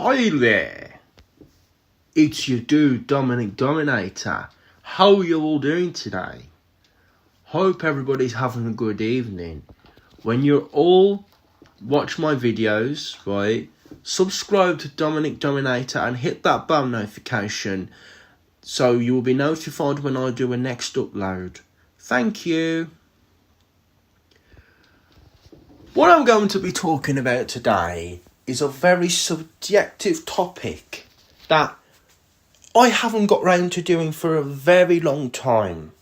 Hi there, it's your dude Dominic Dominator. How are you all doing today? Hope everybody's having a good evening. When you all watch my videos, right, subscribe to Dominic Dominator and hit that bell notification so you will be notified when I do a next upload. Thank you. What I'm going to be talking about today is a very subjective topic that I haven't got round to doing for a very long time.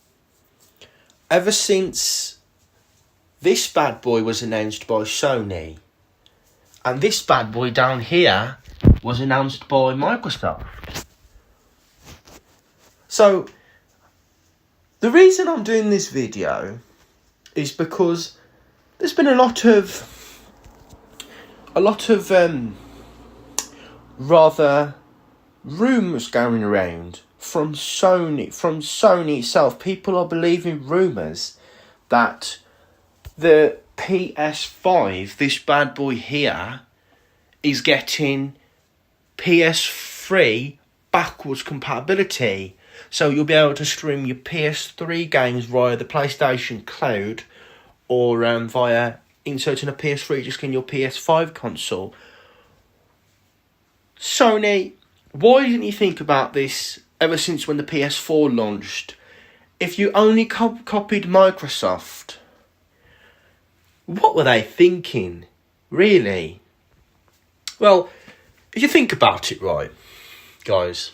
Ever since this bad boy was announced by Sony, and this bad boy down here was announced by Microsoft. So, the reason I'm doing this video is because there's been a lot of rather rumours going around from Sony itself. People are believing rumours that the PS5, this bad boy here, is getting PS3 backwards compatibility. So you'll be able to stream your PS3 games via the PlayStation Cloud or via inserting a PS3 disc in your PS5 console. Sony, why didn't you think about this ever since when the PS4 launched? If you only copied Microsoft, what were they thinking, really? Well, if you think about it, right, guys,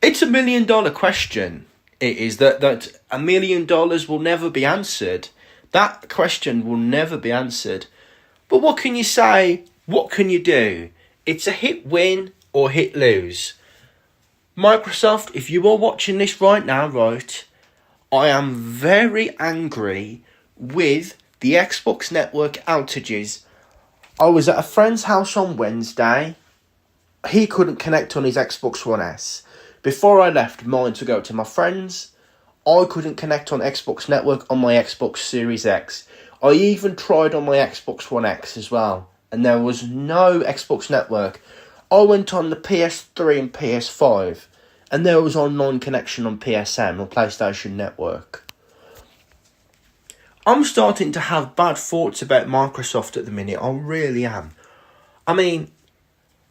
it's $1 million question. It is that $1 million will never be answered. That question will never be answered. But what can you say? What can you do? It's a hit win or hit lose. Microsoft, if you are watching this right now, right, I am very angry with the Xbox Network outages. I was at a friend's house on Wednesday. He couldn't connect on his Xbox One S. Before I left mine to go to my friend's, I couldn't connect on Xbox Network on my Xbox Series X. I even tried on my Xbox One X as well, and there was no Xbox Network. I went on the PS3 and PS5, and there was online connection on PSN or PlayStation Network. I'm starting to have bad thoughts about Microsoft at the minute. I really am. I mean,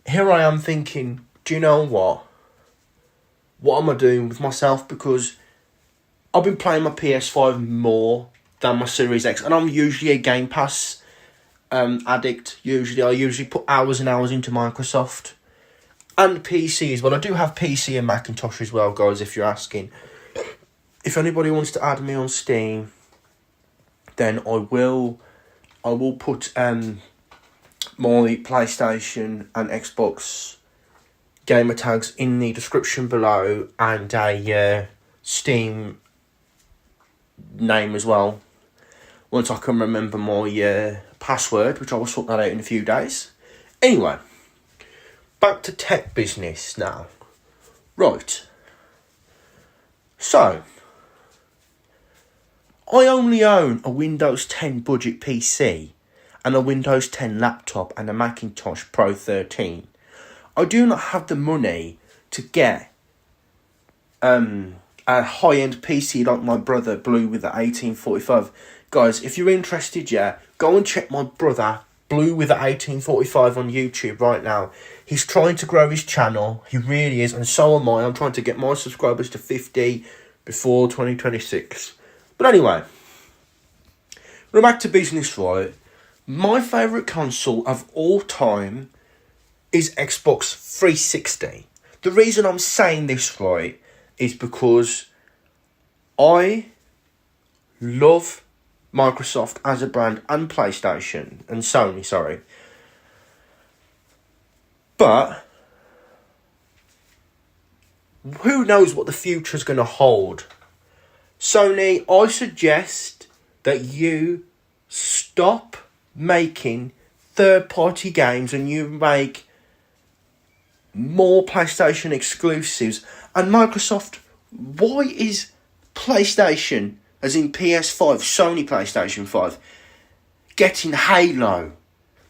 here I am thinking, do you know what? What am I doing with myself? Because I've been playing my PS5 more than my Series X, and I'm usually a Game Pass addict. I usually put hours and hours into Microsoft and PC as well. I do have PC and Macintosh as well, guys, if you're asking. If anybody wants to add me on Steam, then I will put my PlayStation and Xbox gamer tags in the description below, and a Steam name as well, once I can remember my password, which I will sort that out in a few days. Anyway, back to tech business now. Right, so I only own a Windows 10 budget PC and a Windows 10 laptop and a Macintosh Pro 13. I do not have the money to get a high-end PC like my brother Blue with the 1845. Guys, if you're interested, go and check my brother Blue with the 1845 on YouTube right now. He's trying to grow his channel. He really is, and so am I. I'm trying to get my subscribers to 50 before 2026. But anyway, we're back to business, right? My favourite console of all time is Xbox 360. The reason I'm saying this, right, is because I love Microsoft as a brand and PlayStation and Sony, sorry. But who knows what the future's going to hold? Sony, I suggest that you stop making third-party games and you make more PlayStation exclusives. And Microsoft, why is PlayStation, as in PS5, Sony PlayStation 5, getting Halo?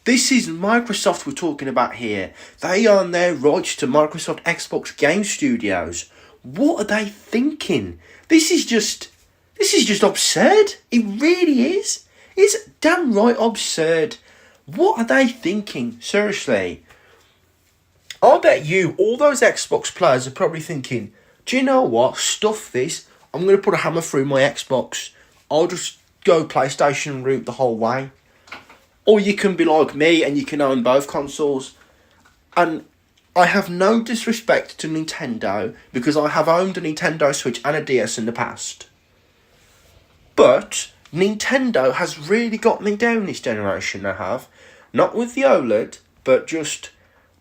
This is Microsoft we're talking about here. They own their rights to Microsoft Xbox Game Studios. What are they thinking? This is just absurd. It really is. It's damn right absurd. What are they thinking? Seriously. I bet you, all those Xbox players are probably thinking, do you know what? Stuff this. I'm going to put a hammer through my Xbox. I'll just go PlayStation route the whole way. Or you can be like me and you can own both consoles. And I have no disrespect to Nintendo because I have owned a Nintendo Switch and a DS in the past. But Nintendo has really got me down this generation, they have. Not with the OLED, but just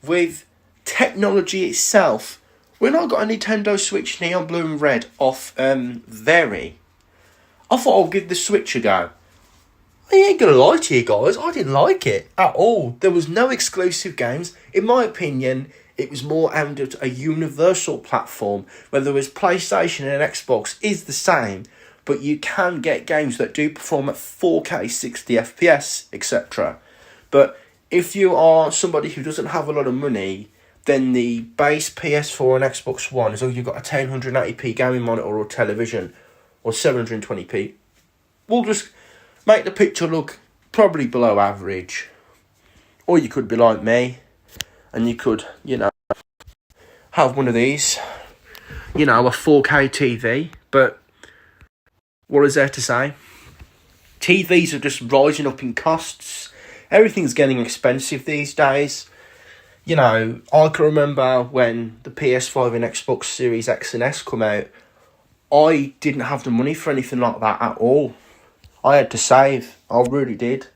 with technology itself. When I got a Nintendo Switch Neon Blue and Red off Very, I thought I'll give the Switch a go. I ain't gonna lie to you guys, I didn't like it at all. There was no exclusive games. In my opinion, it was more aimed at a universal platform, whether it was PlayStation and Xbox is the same, but you can get games that do perform at 4K 60 FPS, etc. But if you are somebody who doesn't have a lot of money, then the base PS4 and Xbox One, as long as you've got a 1080p gaming monitor or television, or 720p, will just make the picture look probably below average. Or you could be like me, and you could, have one of these, a 4K TV. But what is there to say? TVs are just rising up in costs. Everything's getting expensive these days. I can remember when the PS5 and Xbox Series X and S come out, I didn't have the money for anything like that at all. I had to save. I really did.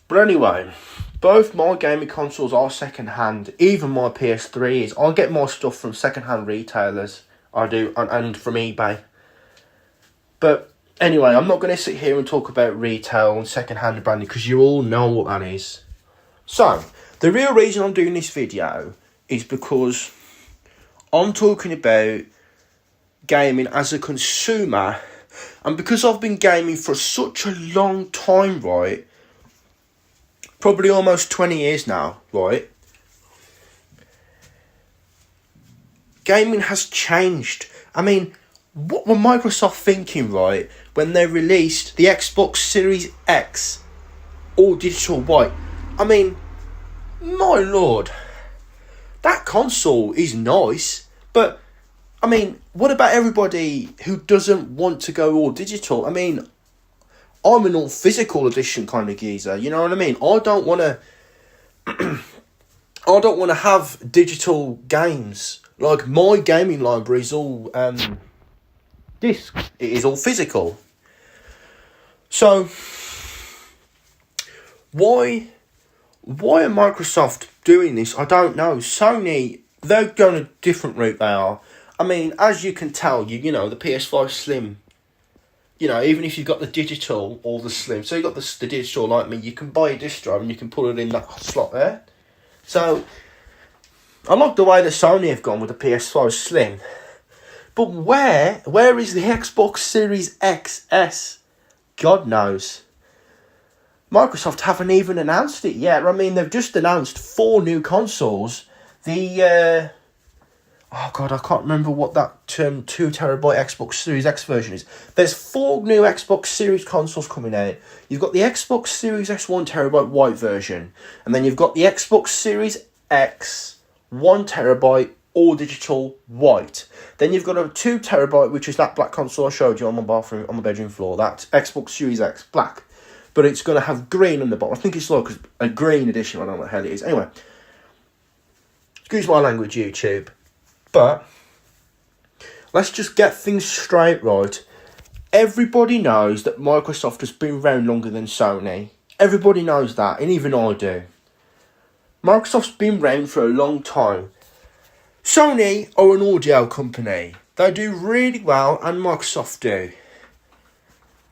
But anyway, both my gaming consoles are second hand. Even my PS3 is. I get my stuff from second hand retailers. I do, and from eBay. But anyway, I'm not going to sit here and talk about retail and second hand branding because you all know what that is. So, the real reason I'm doing this video is because I'm talking about gaming as a consumer, and because I've been gaming for such a long time, right? Probably almost 20 years now, right? Gaming has changed. I mean, what were Microsoft thinking, right, when they released the Xbox Series X all digital white? I mean, my lord, that console is nice, but I mean, what about everybody who doesn't want to go all digital? I mean, I'm an all physical edition kind of geezer, you know what I mean? I don't want to have digital games. Like, my gaming library is all disc. It is all physical. So, why are Microsoft doing this? I don't know. Sony, they're going a different route, they are. I mean, as you can tell, the PS5 Slim, even if you've got the digital or the Slim, so you've got the digital like me, you can buy a disc drive and you can put it in that slot there. So, I like the way that Sony have gone with the PS5 Slim. But where is the Xbox Series XS? God knows. Microsoft haven't even announced it yet. I mean, they've just announced 4 new consoles. I can't remember what that 2 terabyte Xbox Series X version is. There's 4 new Xbox Series consoles coming out. You've got the Xbox Series X 1 terabyte white version, and then you've got the Xbox Series X 1 terabyte all digital white. Then you've got a 2 terabyte, which is that black console I showed you on my bedroom floor. That Xbox Series X black, but it's going to have green on the bottom. I think it's like a green edition. I don't know what the hell it is. Anyway, excuse my language, YouTube. But let's just get things straight, right? Everybody knows that Microsoft has been around longer than Sony. Everybody knows that, and even I do. Microsoft's been around for a long time. Sony are an audio company. They do really well, and Microsoft do.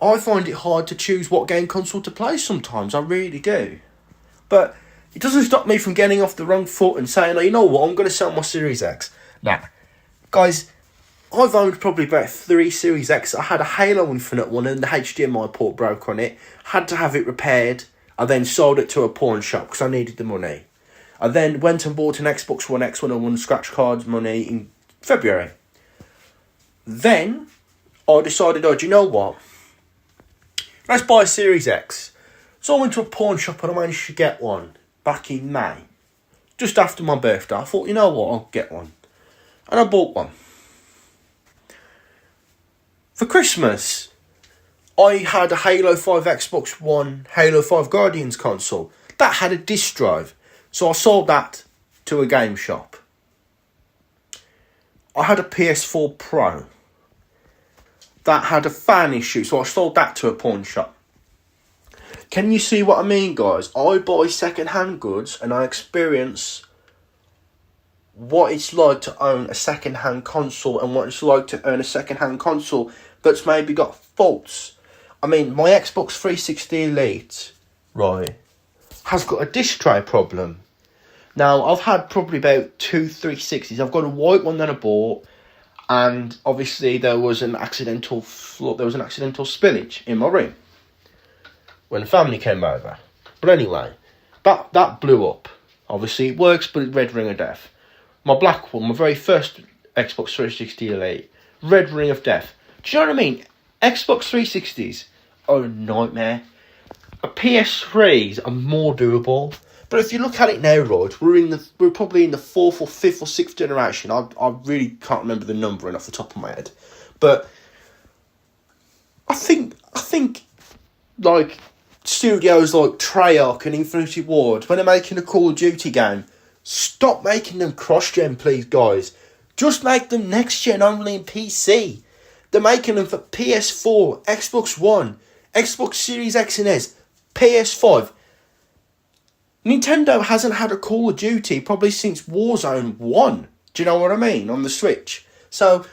I find it hard to choose what game console to play sometimes. I really do. But it doesn't stop me from getting off the wrong foot and saying, oh, you know what, I'm going to sell my Series X. Nah. Guys, I've owned probably about 3 Series X. I had a Halo Infinite one and the HDMI port broke on it. Had to have it repaired. I then sold it to a pawn shop because I needed the money. I then went and bought an Xbox One X when I won scratch cards money in February. Then I decided, do you know what? Let's buy a Series X. So I went to a pawn shop and I managed to get one back in May. Just after my birthday. I thought, you know what, I'll get one. And I bought one. For Christmas, I had a Halo 5 Xbox One, Halo 5 Guardians console. That had a disc drive. So I sold that to a game shop. I had a PS4 Pro. That had a fan issue, so I sold that to a pawn shop. Can you see what I mean, guys? I buy second-hand goods and I experience what it's like to own a second-hand console and what it's like to own a second-hand console that's maybe got faults. I mean, my Xbox 360 Elite, right, has got a disc tray problem. Now, I've had probably about 2 360s. I've got a white one that I bought, and obviously there was an accidental spillage in my room when the family came over. But anyway, that blew up. Obviously, it works, but it's red ring of death. My black one, my very first Xbox 360 Elite, red ring of death. Do you know what I mean? Xbox 360s are a nightmare. A PS3s are more doable. But if you look at it now, right, we're probably in the 4th or 5th or 6th generation. I really can't remember the numbering off the top of my head. But I think like studios like Treyarch and Infinity Ward, when they're making a Call of Duty game, stop making them cross-gen, please, guys. Just make them next-gen only in PC. They're making them for PS4, Xbox One, Xbox Series X and S, PS5. Nintendo hasn't had a Call of Duty probably since Warzone 1. Do you know what I mean? On the Switch. So,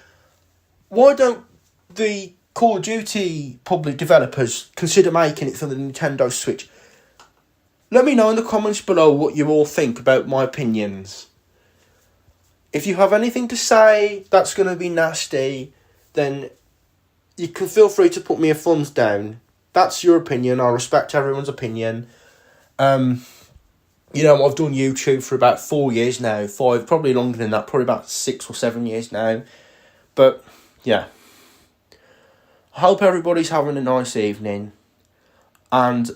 why don't the Call of Duty public developers consider making it for the Nintendo Switch? Let me know in the comments below what you all think about my opinions. If you have anything to say that's going to be nasty, then you can feel free to put me a thumbs down. That's your opinion. I respect everyone's opinion. You know, I've done YouTube for about 4 years now. 5, probably longer than that. Probably about 6 or 7 years now. But, yeah. I hope everybody's having a nice evening. And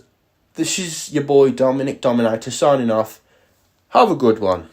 this is your boy Dominic, Dominator, signing off. Have a good one.